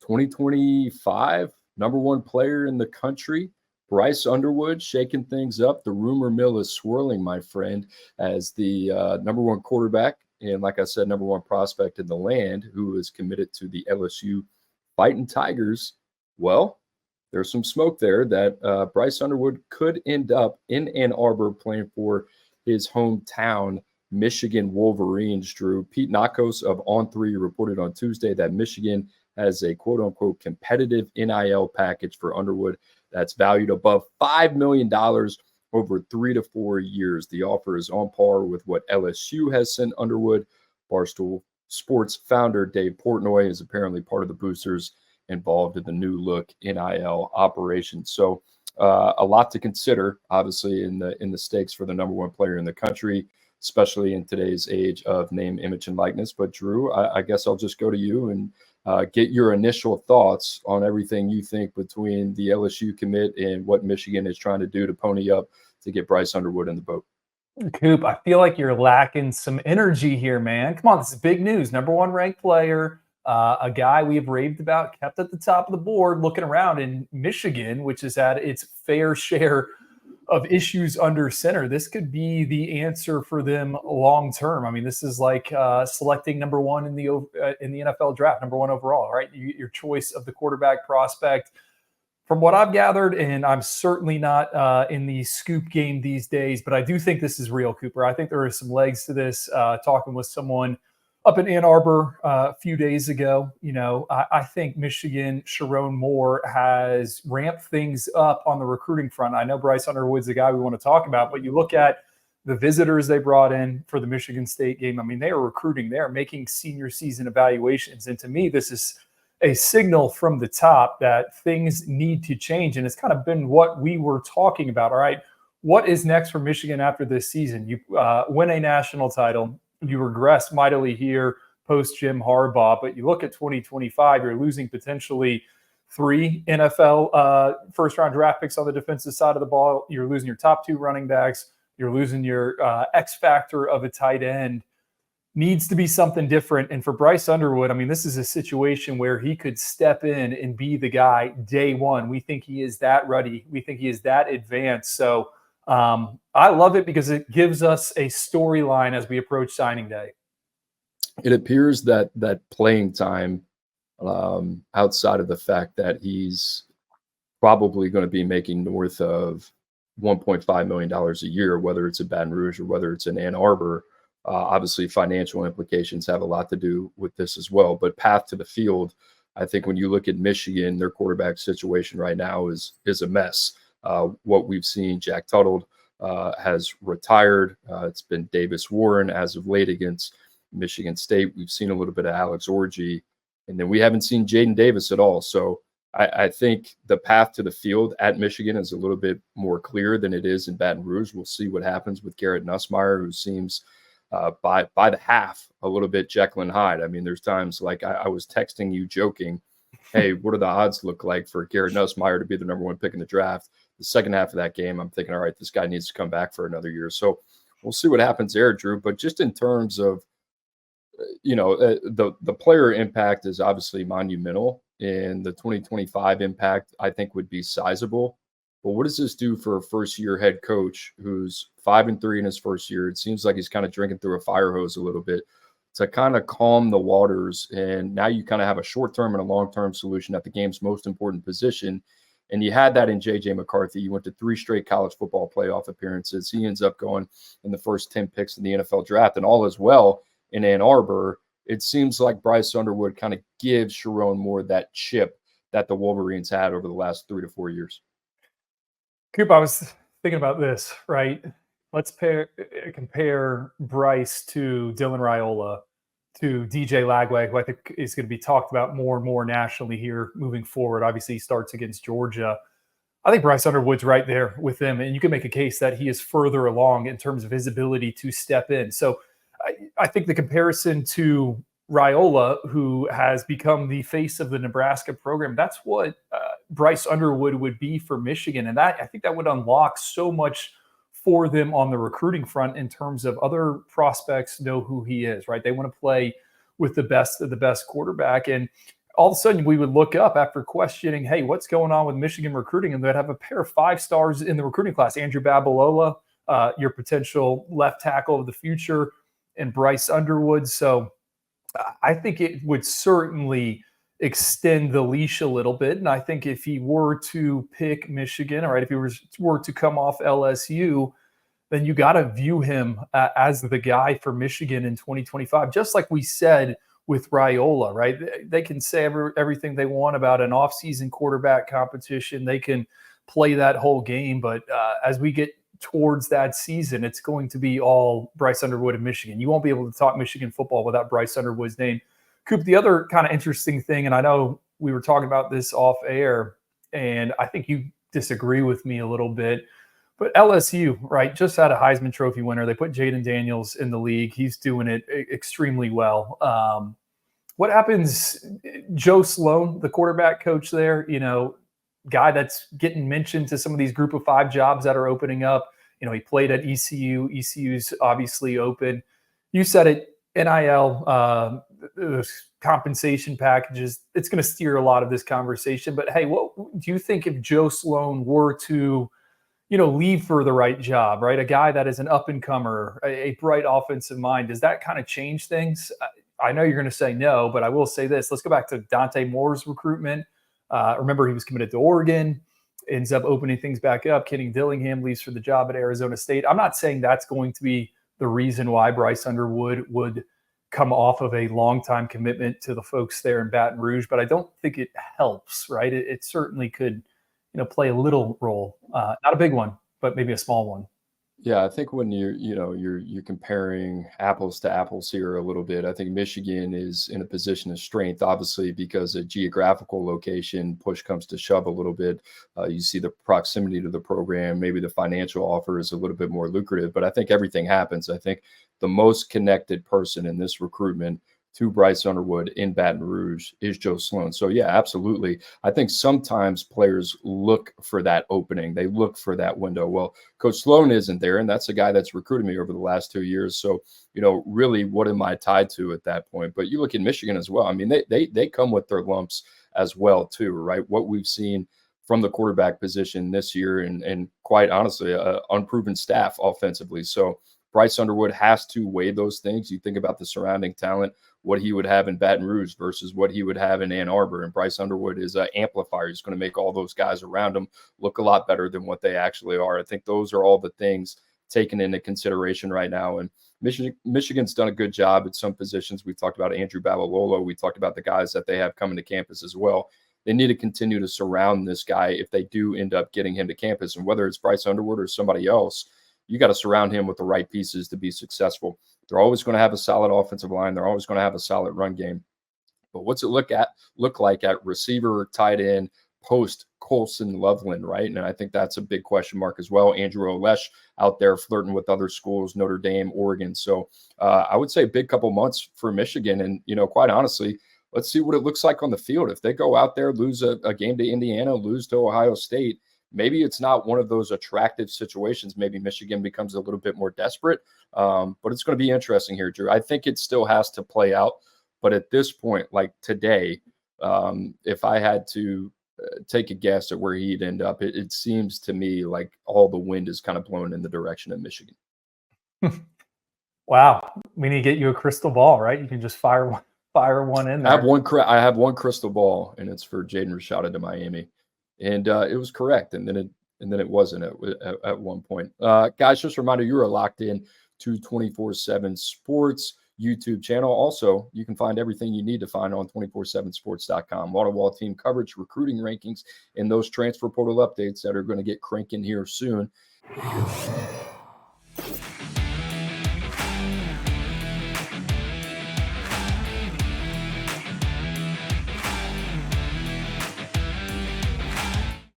2025 number one player in the country, Bryce Underwood, shaking things up. The rumor mill is swirling, my friend, as the number one quarterback and, like I said, number one prospect in the land, who is committed to the LSU Fighting Tigers. Well, there's some smoke there that Bryce Underwood could end up in Ann Arbor playing for his hometown Michigan Wolverines. Drew, Pete Nakos of On3 reported on Tuesday that Michigan has a quote-unquote competitive NIL package for Underwood that's valued above $5 million over 3 to 4 years. The offer is on par with what LSU has sent Underwood. Barstool Sports founder Dave Portnoy is apparently part of the boosters involved in the new look NIL operation. So a lot to consider, obviously, in the stakes for the number one player in the country, especially in today's age of name, image, and likeness. But Drew, I guess I'll just go to you and get your initial thoughts on everything you think between the LSU commit and what Michigan is trying to do to pony up to get Bryce Underwood in the boat. Coop, I feel like you're lacking some energy here, man. Come on, this is big news. Number one ranked player, a guy we have raved about, kept at the top of the board, looking around in Michigan, which has had its fair share of issues under center. This could be the answer for them long term. I mean, this is like selecting number one in the NFL draft, number one overall, right? Your choice of the quarterback prospect. From what I've gathered, and I'm certainly not in the scoop game these days, but I do think this is real, Cooper. I think there are some legs to this. Talking with someone up in Ann Arbor a few days ago, I think Michigan, Sharon Moore has ramped things up on the recruiting front. I know Bryce Underwood's the guy we want to talk about, but you look at the visitors they brought in for the Michigan State game. I mean, they are recruiting. They are making senior season evaluations. And to me, this is a signal from the top that things need to change. And it's kind of been what we were talking about. All right, what is next for Michigan after this season? You win a national title. You regress mightily here post Jim Harbaugh, but you look at 2025, you're losing potentially 3 NFL first-round draft picks on the defensive side of the ball. You're losing your top 2 running backs. You're losing your X factor of a tight end. Needs to be something different. And for Bryce Underwood, I mean, this is a situation where he could step in and be the guy day one. We think he is that ready. We think he is that advanced. So I love it because it gives us a storyline as we approach signing day. It appears that playing time, outside of the fact that he's probably going to be making north of $1.5 million a year, whether it's in Baton Rouge or whether it's in Ann Arbor, obviously financial implications have a lot to do with this as well. But path to the field, I think when you look at Michigan, their quarterback situation right now is a mess. What we've seen, Jack Tuttle has retired. It's been Davis Warren as of late against Michigan State. We've seen a little bit of Alex Orji, and then we haven't seen Jaden Davis at all. So I think the path to the field at Michigan is a little bit more clear than it is in Baton Rouge. We'll see what happens with Garrett Nussmeier, who seems by the half a little bit Jekyll and Hyde. I mean, there's times like I was texting you joking, hey, what do the odds look like for Garrett Nussmeier to be the number one pick in the draft? The second half of that game, I'm thinking, all right, this guy needs to come back for another year. So we'll see what happens there, Drew. But just in terms of, the player impact is obviously monumental, and the 2025 impact, I think, would be sizable. But what does this do for a first-year head coach who's 5-3 in his first year? It seems like he's kind of drinking through a fire hose a little bit to kind of calm the waters. And now you kind of have a short-term and a long-term solution at the game's most important position. And you had that in J.J. McCarthy. You went to 3 straight college football playoff appearances. He ends up going in the first 10 picks in the NFL draft, and all is well in Ann Arbor. It seems like Bryce Underwood kind of gives Sharon Moore that chip that the Wolverines had over the last 3 to 4 years. Coop, I was thinking about this, right? Let's compare Bryce to Dylan Raiola, to DJ Lagway, who I think is going to be talked about more and more nationally here moving forward. Obviously, he starts against Georgia. I think Bryce Underwood's right there with them, and you can make a case that he is further along in terms of his ability to step in. So I think the comparison to Raiola, who has become the face of the Nebraska program, that's what Bryce Underwood would be for Michigan. And that, I think that would unlock so much for them on the recruiting front in terms of other prospects know who he is, right? They want to play with the best of the best quarterback. And all of a sudden we would look up after questioning, hey, what's going on with Michigan recruiting? And they'd have a pair of 5 stars in the recruiting class, Andrew Babalola, your potential left tackle of the future, and Bryce Underwood. So I think it would certainly extend the leash a little bit. And I think if he were to pick Michigan, all right, if he were to come off LSU, then you got to view him as the guy for Michigan in 2025, just like we said with Raiola, right? They can say everything they want about an offseason quarterback competition. They can play that whole game. But as we get towards that season, it's going to be all Bryce Underwood of Michigan. You won't be able to talk Michigan football without Bryce Underwood's name. Coop, the other kind of interesting thing, and I know we were talking about this off air, and I think you disagree with me a little bit, but LSU, right, just had a Heisman Trophy winner. They put Jaden Daniels in the league. He's doing it extremely well. What happens, Joe Sloan, the quarterback coach there, guy that's getting mentioned to some of these group of 5 jobs that are opening up. He played at ECU. ECU's obviously open. You said it, NIL, compensation packages, it's going to steer a lot of this conversation. But hey, what do you think if Joe Sloan were to leave for the right job, right? A guy that is an up-and-comer, a bright offensive mind. Does that kind of change things? I know you're going to say no, but I will say this. Let's go back to Dante Moore's recruitment. Remember, he was committed to Oregon, ends up opening things back up. Kenny Dillingham leaves for the job at Arizona State. I'm not saying that's going to be the reason why Bryce Underwood would come off of a long-time commitment to the folks there in Baton Rouge, but I don't think it helps, right? It certainly could play a little role, not a big one, but maybe a small one. Yeah, I think when you're comparing apples to apples here a little bit, I think Michigan is in a position of strength, obviously, because of geographical location, push comes to shove a little bit. You see the proximity to the program, maybe the financial offer is a little bit more lucrative, but I think everything happens. I think the most connected person in this recruitment to Bryce Underwood in Baton Rouge is Joe Sloan. So yeah, absolutely. I think sometimes players look for that opening. They look for that window. Well, Coach Sloan isn't there, and that's the guy that's recruited me over the last 2 years. So, really, what am I tied to at that point? But you look at Michigan as well. I mean, they come with their lumps as well, too, right? What we've seen from the quarterback position this year, and quite honestly, unproven staff offensively. So Bryce Underwood has to weigh those things. You think about the surrounding talent, what he would have in Baton Rouge versus what he would have in Ann Arbor. And Bryce Underwood is an amplifier. He's going to make all those guys around him look a lot better than what they actually are. I think those are all the things taken into consideration right now. And Michigan's done a good job at some positions. We talked about Andrew Babalola. We talked about the guys that they have coming to campus as well. They need to continue to surround this guy if they do end up getting him to campus. And whether it's Bryce Underwood or somebody else, you got to surround him with the right pieces to be successful. They're always going to have a solid offensive line. They're always going to have a solid run game. But what's it look like at receiver, tight end, post Colson Loveland, right? And I think that's a big question mark as well. Andrew Olesh out there flirting with other schools, Notre Dame, Oregon. So I would say a big couple months for Michigan. And, quite honestly, let's see what it looks like on the field. If they go out there, lose a game to Indiana, lose to Ohio State, maybe it's not one of those attractive situations. Maybe Michigan becomes a little bit more desperate, but it's going to be interesting here, Drew. I think it still has to play out. But at this point, like today, if I had to take a guess at where he'd end up, it seems to me like all the wind is kind of blowing in the direction of Michigan. Wow. We need to get you a crystal ball, right? You can just fire one in there. I have one crystal ball, and it's for Jaden Rashada to Miami. And it was correct, and then it wasn't at one point. Guys, just a reminder, you are locked in to 24/7 Sports YouTube channel. Also, you can find everything you need to find on 247sports.com. Wall-to-wall team coverage, recruiting rankings, and those transfer portal updates that are going to get cranking here soon.